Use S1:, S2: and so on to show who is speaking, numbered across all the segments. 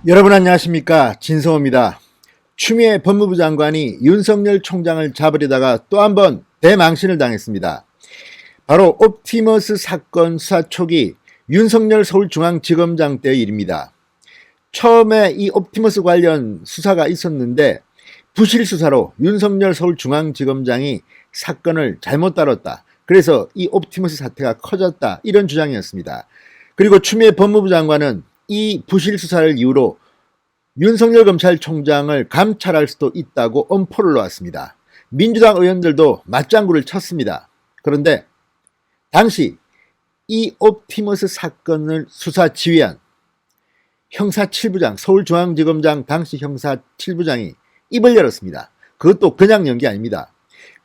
S1: 여러분 안녕하십니까, 진성호입니다. 추미애 법무부 장관이 윤석열 총장을 잡으려다가 또 한 번 대망신을 당했습니다. 바로 옵티머스 사건 수사 초기 윤석열 서울중앙지검장 때의 일입니다. 처음에 이 옵티머스 관련 수사가 있었는데 부실 수사로 윤석열 서울중앙지검장이 사건을 잘못 다뤘다. 그래서 이 옵티머스 사태가 커졌다. 이런 주장이었습니다. 그리고 추미애 법무부 장관은 이 부실 수사를 이유로 윤석열 검찰총장을 감찰할 수도 있다고 엄포를 놓았습니다. 민주당 의원들도 맞장구를 쳤습니다. 그런데 당시 이 옵티머스 사건을 수사 지휘한 형사 7부장, 서울중앙지검장 당시 형사 7부장이 입을 열었습니다. 그것도 그냥 연 게 아닙니다.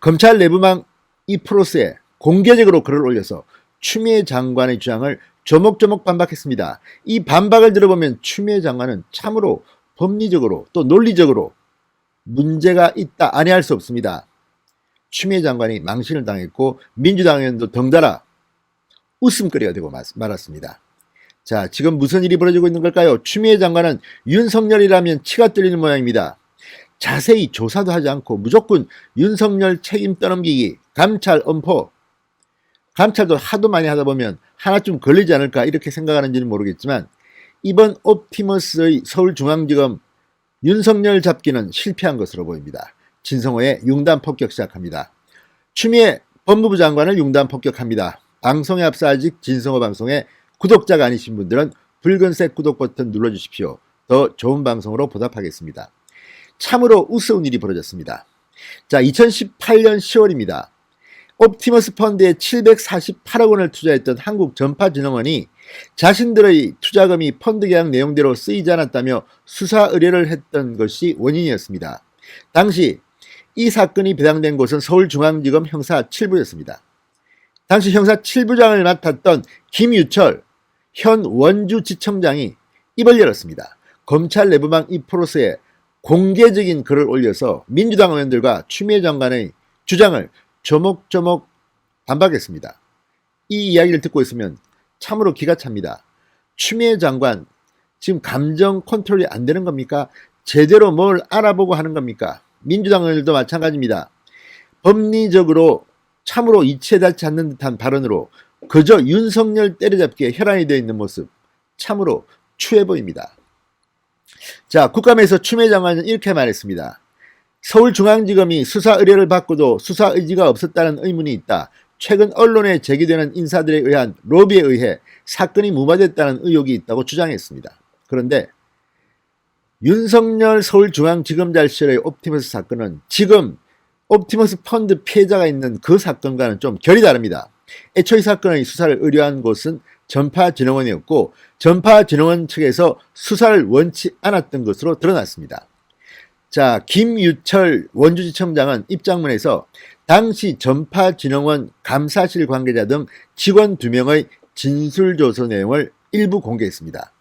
S1: 검찰 내부망 이 프로스에 공개적으로 글을 올려서 추미애 장관의 주장을 조목조목 반박했습니다. 이 반박을 들어보면 추미애 장관은 참으로 법리적으로 또 논리적으로 문제가 있다 아니할 수 없습니다. 추미애 장관이 망신을 당했고 민주당 의원도 덩달아 웃음거리가 되고 말았습니다. 자, 지금 무슨 일이 벌어지고 있는 걸까요? 추미애 장관은 윤석열이라면 치가 떨리는 모양입니다. 자세히 조사도 하지 않고 무조건 윤석열 책임 떠넘기기, 감찰 엄포. 감찰도 하도 많이 하다 보면 하나쯤 걸리지 않을까 이렇게 생각하는지는 모르겠지만 이번 옵티머스의 서울중앙지검 윤석열 잡기는 실패한 것으로 보입니다. 진성호의 융단 폭격 시작합니다. 추미애 법무부 장관을 융단 폭격합니다. 방송에 앞서 아직 진성호 방송에 구독자가 아니신 분들은 붉은색 구독 버튼 눌러주십시오. 더 좋은 방송으로 보답하겠습니다. 참으로 우스운 일이 벌어졌습니다. 자, 2018년 10월입니다. 옵티머스 펀드에 748억 원을 투자했던 한국전파진흥원이 자신들의 투자금이 펀드 계약 내용대로 쓰이지 않았다며 수사 의뢰를 했던 것이 원인이었습니다. 당시 이 사건이 배당된 곳은 서울중앙지검 형사 7부였습니다. 당시 형사 7부장을 맡았던 김유철 현 원주지청장이 입을 열었습니다. 검찰 내부망 이 프로스에 공개적인 글을 올려서 민주당 의원들과 추미애 장관의 주장을 조목조목 반박했습니다. 이 이야기를 듣고 있으면 참으로 기가 찹니다. 추미애 장관 지금 감정 컨트롤이 안 되는 겁니까? 제대로 뭘 알아보고 하는 겁니까? 민주당 의원들도 마찬가지입니다. 법리적으로 참으로 이치에 닿지 않는 듯한 발언으로 그저 윤석열 때려잡기에 혈안이 되어 있는 모습 참으로 추해 보입니다. 자, 국감에서 추미애 장관은 이렇게 말했습니다. 서울중앙지검이 수사 의뢰를 받고도 수사 의지가 없었다는 의문이 있다. 최근 언론에 제기되는 인사들에 의한 로비에 의해 사건이 무마됐다는 의혹이 있다고 주장했습니다. 그런데 윤석열 서울중앙지검장 시절의 옵티머스 사건은 지금 옵티머스 펀드 피해자가 있는 그 사건과는 좀 결이 다릅니다. 애초에 사건의 수사를 의뢰한 곳은 전파진흥원이었고 전파진흥원 측에서 수사를 원치 않았던 것으로 드러났습니다. 자, 김유철 원주지청장은 입장문에서 당시 전파진흥원 감사실 관계자 등 직원 2명의 진술조서 내용을 일부 공개했습니다.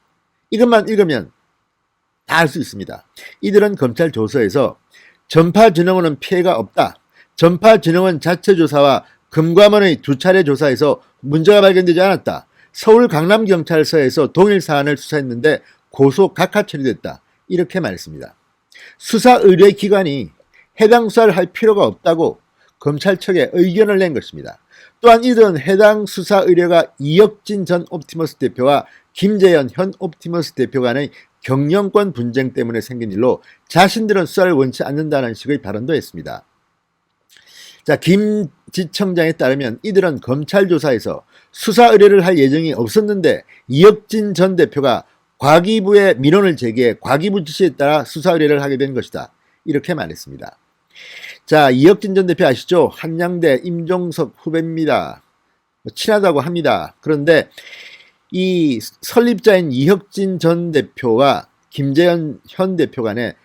S1: 이것만 읽으면 다 알 수 있습니다. 이들은 검찰 조서에서 전파진흥원은 피해가 없다. 전파진흥원 자체 조사와 금감원의 2차례 조사에서 문제가 발견되지 않았다. 서울 강남경찰서에서 동일 사안을 수사했는데 고소 각하 처리됐다. 이렇게 말했습니다. 수사 의뢰 기관이 해당 수사를 할 필요가 없다고 검찰 측에 의견을 낸 것입니다. 또한 이들은 해당 수사 의뢰가 이혁진 전 옵티머스 대표와 김재현 현 옵티머스 대표 간의 경영권 분쟁 때문에 생긴 일로 자신들은 수사를 원치 않는다는 식의 발언도 했습니다. 자, 김 지청장에 따르면 이들은 검찰 조사에서 수사 의뢰를 할 예정이 없었는데 이혁진 전 대표가 과기부에 민원을 제기해 과기부 지시에 따라 수사 의뢰를 하게 된 것이다. 이렇게 말했습니다. 자, 이혁진 전 대표 아시죠? 한양대 임종석 후배입니다. 친하다고 합니다. 그런데 이 설립자인 이혁진 전 대표와 김재현 현 대표 간의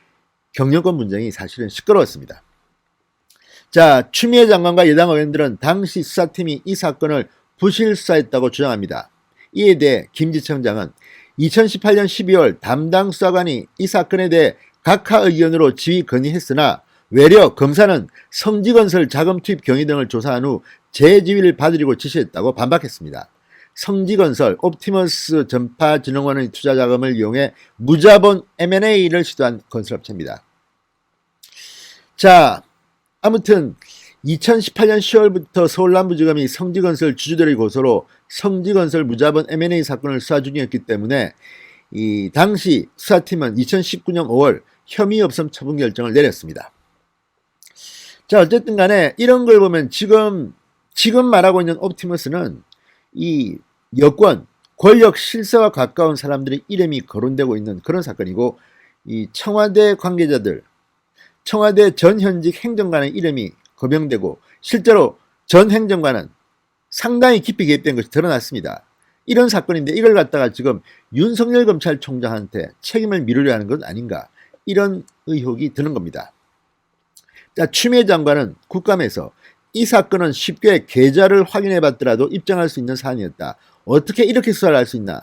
S1: 경영권 분쟁이 사실은 시끄러웠습니다. 자, 추미애 장관과 여당 의원들은 당시 수사팀이 이 사건을 부실 수사했다고 주장합니다. 이에 대해 김 지청장은 2018년 12월 담당 수사관이 이 사건에 대해 각하 의견으로 지휘 건의했으나 외려 검사는 성지건설 자금 투입 경위 등을 조사한 후 재지휘를 받으려고 지시했다고 반박했습니다. 성지건설, 옵티머스 전파진흥원의 투자 자금을 이용해 무자본 M&A를 시도한 건설업체입니다. 자, 아무튼 2018년 10월부터 서울남부지검이 성지건설 주주들의 고소로 성지건설 무자본 M&A 사건을 수사 중이었기 때문에 이 당시 수사팀은 2019년 5월 혐의 없음 처분 결정을 내렸습니다. 자, 어쨌든 간에 이런 걸 보면 지금 말하고 있는 옵티머스는 이 여권, 권력 실세와 가까운 사람들의 이름이 거론되고 있는 그런 사건이고, 이 청와대 관계자들, 청와대 전 현직 행정관의 이름이 거명되고, 실제로 전 행정관은 상당히 깊이 개입된 것이 드러났습니다. 이런 사건인데 이걸 갖다가 지금 윤석열 검찰총장한테 책임을 미루려 하는 것 아닌가, 이런 의혹이 드는 겁니다. 자, 추미애 장관은 국감에서 이 사건은 쉽게 계좌를 확인해 봤더라도 입증할 수 있는 사안이었다. 어떻게 이렇게 수사를 할 수 있나?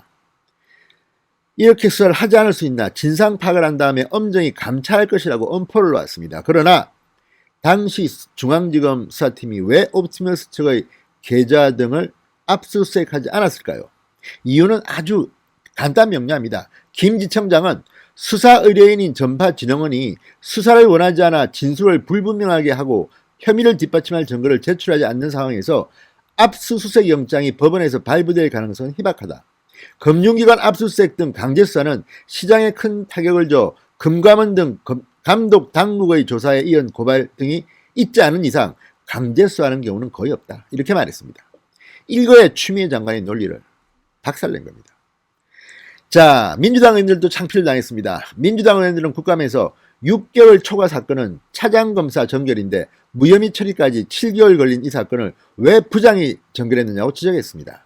S1: 이렇게 수사를 하지 않을 수 있나? 진상 파악을 한 다음에 엄정히 감찰할 것이라고 엄포를 놓았습니다. 그러나 당시 중앙지검 수사팀이 왜 옵티머스 측의 계좌 등을 압수수색하지 않았을까요? 이유는 아주 간단 명료합니다. 김지청장은 수사 의뢰인인 전파진흥원이 수사를 원하지 않아 진술을 불분명하게 하고 혐의를 뒷받침할 증거를 제출하지 않는 상황에서 압수수색 영장이 법원에서 발부될 가능성은 희박하다. 금융기관 압수수색 등 강제수사는 시장에 큰 타격을 줘 금감원 등 감독 당국의 조사에 이은 고발 등이 있지 않은 이상 강제수사하는 경우는 거의 없다. 이렇게 말했습니다. 일거에 추미애 장관의 논리를 박살낸 겁니다. 자, 민주당 의원들도 창피를 당했습니다. 민주당 의원들은 국감에서 6개월 초과 사건은 차장검사 전결인데 무혐의 처리까지 7개월 걸린 이 사건을 왜 부장이 전결했느냐고 지적했습니다.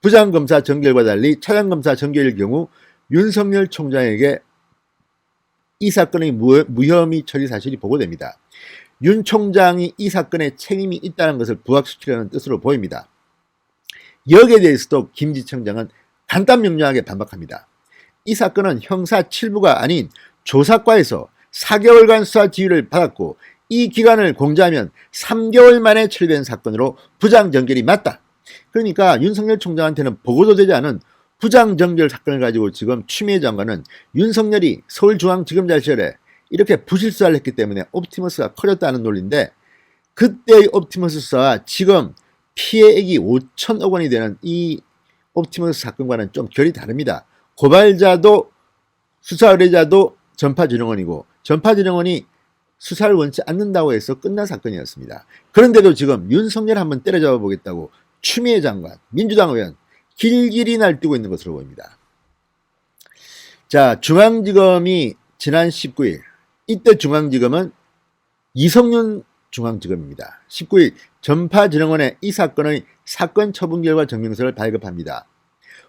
S1: 부장검사 전결과 달리 차장검사 전결일 경우 윤석열 총장에게 이 사건의 무혐의 처리 사실이 보고됩니다. 윤 총장이 이 사건에 책임이 있다는 것을 부각시키려는 뜻으로 보입니다. 여기에 대해서도 김지청장은 간단 명료하게 반박합니다. 이 사건은 형사 7부가 아닌 조사과에서 4개월간 수사 지휘를 받았고 이 기간을 공제하면 3개월 만에 처리된 사건으로 부장전결이 맞다. 그러니까 윤석열 총장한테는 보고도 되지 않은 부장전결 사건을 가지고 지금 추미애 장관은 윤석열이 서울중앙지검장 시절에 이렇게 부실수사를 했기 때문에 옵티머스가 커졌다는 논리인데, 그때의 옵티머스 수사와 지금 피해액이 5천억 원이 되는 이 옵티머스 사건과는 좀 결이 다릅니다. 고발자도 수사 의뢰자도 전파진흥원이고 전파진흥원이 수사를 원치 않는다고 해서 끝난 사건이었습니다. 그런데도 지금 윤석열 한번 때려잡아 보겠다고 추미애 장관, 민주당 의원 길길이 날뛰고 있는 것으로 보입니다. 자, 중앙지검이 지난 19일, 이때 중앙지검은 이성윤 중앙지검입니다. 19일 전파진흥원에 이 사건의 사건 처분 결과 증명서를 발급합니다.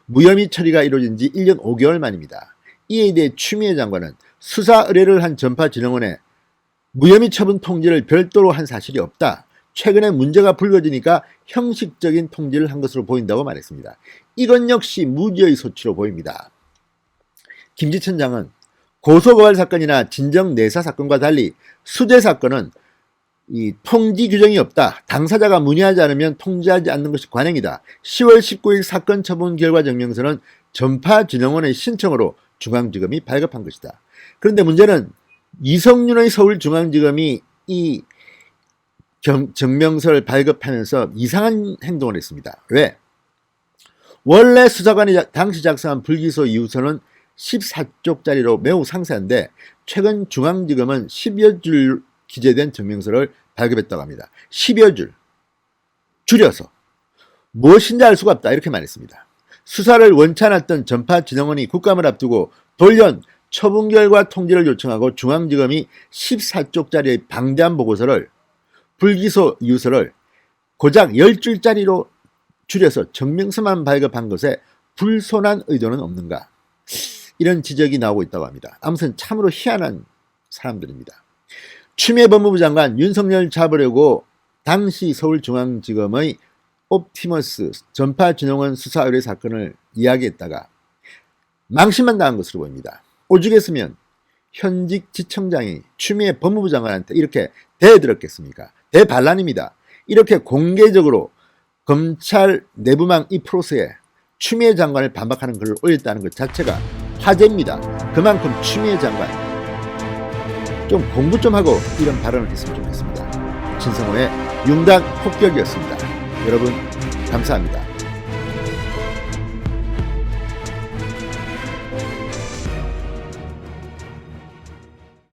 S1: 무혐의 처리가 이루어진 지 1년 5개월 만입니다. 이에 대해 추미애 장관은 수사 의뢰를 한 전파진흥원에 무혐의 처분 통지를 별도로 한 사실이 없다. 최근에 문제가 불거지니까 형식적인 통지를 한 것으로 보인다고 말했습니다. 이건 역시 무죄의 소치로 보입니다. 김지청장은 고소고발 사건이나 진정 내사 사건과 달리 수재 사건은 이 통지 규정이 없다. 당사자가 문의하지 않으면 통지하지 않는 것이 관행이다. 10월 19일 사건 처분 결과 증명서는 전파진흥원의 신청으로 중앙지검이 발급한 것이다. 그런데 문제는 이성윤의 서울중앙지검이 이 증명서를 발급하면서 이상한 행동을 했습니다. 왜? 원래 수사관이 당시 작성한 불기소 이유서는 14쪽짜리로 매우 상세한데 최근 중앙지검은 10여 줄 기재된 증명서를 발급했다고 합니다. 10여 줄 줄여서 무엇인지 알 수가 없다 이렇게 말했습니다. 수사를 원치 않았던 전파진흥원이 국감을 앞두고 돌연 처분 결과 통지를 요청하고 중앙지검이 14쪽짜리의 방대한 보고서를 불기소 이유서를 고작 10줄짜리로 줄여서 증명서만 발급한 것에 불손한 의도는 없는가, 이런 지적이 나오고 있다고 합니다. 아무튼 참으로 희한한 사람들입니다. 추미애 법무부 장관 윤석열 잡으려고 당시 서울중앙지검의 옵티머스 전파진흥원 수사 의뢰 사건을 이야기했다가 망신만 당한 것으로 보입니다. 오죽했으면 현직 지청장이 추미애 법무부 장관한테 이렇게 대들었겠습니까? 대반란입니다. 이렇게 공개적으로 검찰 내부망 이 프로세스에 추미애 장관을 반박하는 글을 올렸다는 것 자체가 화제입니다. 그만큼 추미애 장관 좀 공부 좀 하고 이런 발언을 했으면 좋겠습니다. 진성호의 융단 폭격이었습니다. 여러분 감사합니다.